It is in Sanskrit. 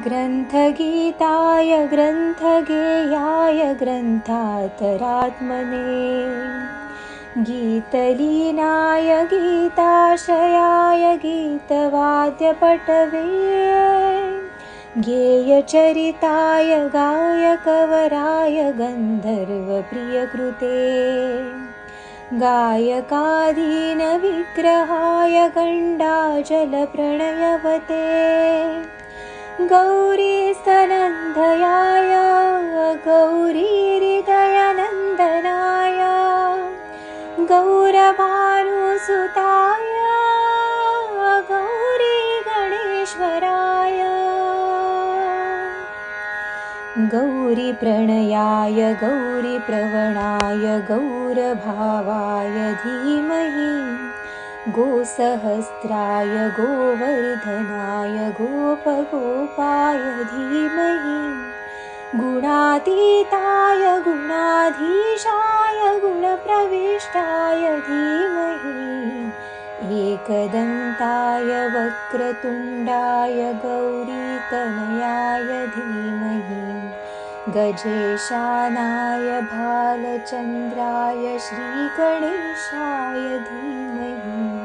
ग्रन्थगीताय ग्रन्थगेयाय ग्रन्थातरात्मने गीतलीनाय गीताशयाय गीतवाद्यपटवे गेयचरिताय गायकवराय गन्धर्वप्रियकृते गायकाधीनविग्रहाय गण्डाजलप्रणयवते गौरीस्तनन्दयाय गौरीहृदयनन्दनाय गौरभानुसुताय गौरीगणेश्वराय गौरीप्रणयाय गौरीप्रवणाय गौरभावाय धीमहि गोसहस्राय गोवर्धनाय गोपगोपाय धीमहि गुणातीताय गुणाधीशाय गुणप्रविष्टाय धीमहि एकदन्ताय वक्रतुण्डाय गौरीतनयाय धीमहि गजेशानाय भालचन्द्राय श्रीगणेशाय धीमहि।